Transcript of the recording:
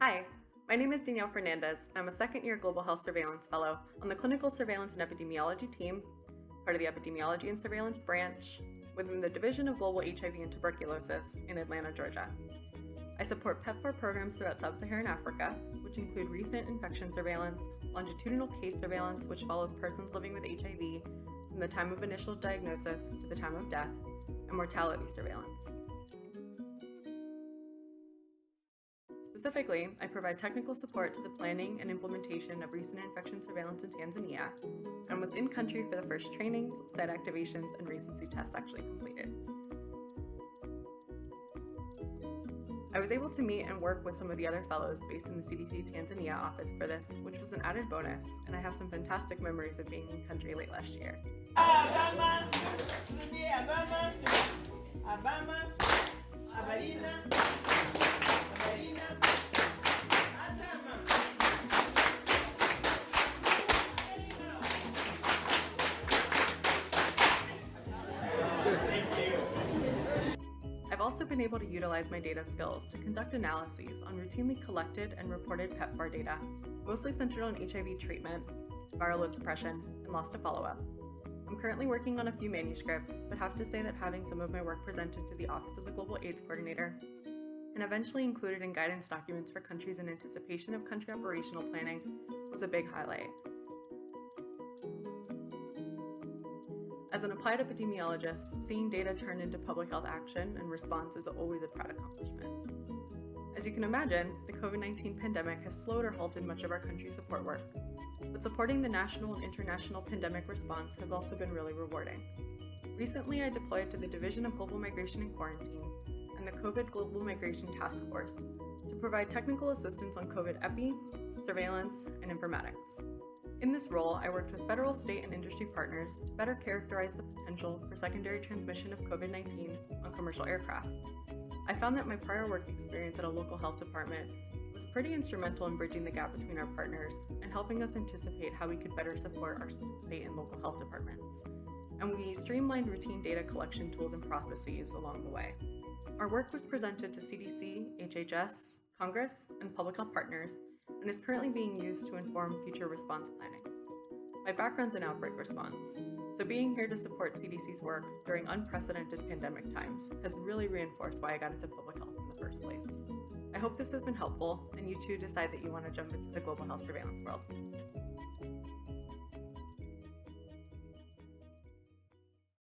Hi, my name is Danielle Fernandez, and I'm a second-year Global Health Surveillance Fellow on the Clinical Surveillance and Epidemiology team, part of the Epidemiology and Surveillance branch, within the Division of Global HIV and Tuberculosis in Atlanta, Georgia. I support PEPFAR programs throughout sub-Saharan Africa, which include recent infection surveillance, longitudinal case surveillance, which follows persons living with HIV from the time of initial diagnosis to the time of death, and mortality surveillance. Specifically, I provide technical support to the planning and implementation of recent infection surveillance in Tanzania, and was in country for the first trainings, site activations, and recency tests actually completed. I was able to meet and work with some of the other fellows based in the CDC Tanzania office for this, which was an added bonus, and I have some fantastic memories of being in country late last year. I've also been able to utilize my data skills to conduct analyses on routinely collected and reported PEPFAR data, mostly centered on HIV treatment, viral load suppression, and loss to follow-up. I'm currently working on a few manuscripts, but have to say that having some of my work presented to the Office of the Global AIDS Coordinator and eventually included in guidance documents for countries in anticipation of country operational planning was a big highlight. As an applied epidemiologist, seeing data turn into public health action and response is always a proud accomplishment. As you can imagine, the COVID-19 pandemic has slowed or halted much of our country's support work, but supporting the national and international pandemic response has also been really rewarding. Recently, I deployed to the Division of Global Migration and Quarantine and the COVID Global Migration Task Force to provide technical assistance on COVID epi, surveillance, and informatics. In this role, I worked with federal, state, and industry partners to better characterize the potential for secondary transmission of COVID-19 on commercial aircraft. I found that my prior work experience at a local health department was pretty instrumental in bridging the gap between our partners and helping us anticipate how we could better support our state and local health departments. And we streamlined routine data collection tools and processes along the way. Our work was presented to CDC, HHS, Congress, and public health partners, and is currently being used to inform future response planning. My background's in outbreak response, so being here to support CDC's work during unprecedented pandemic times has really reinforced why I got into public health in the first place. I hope this has been helpful, and you too decide that you want to jump into the global health surveillance world.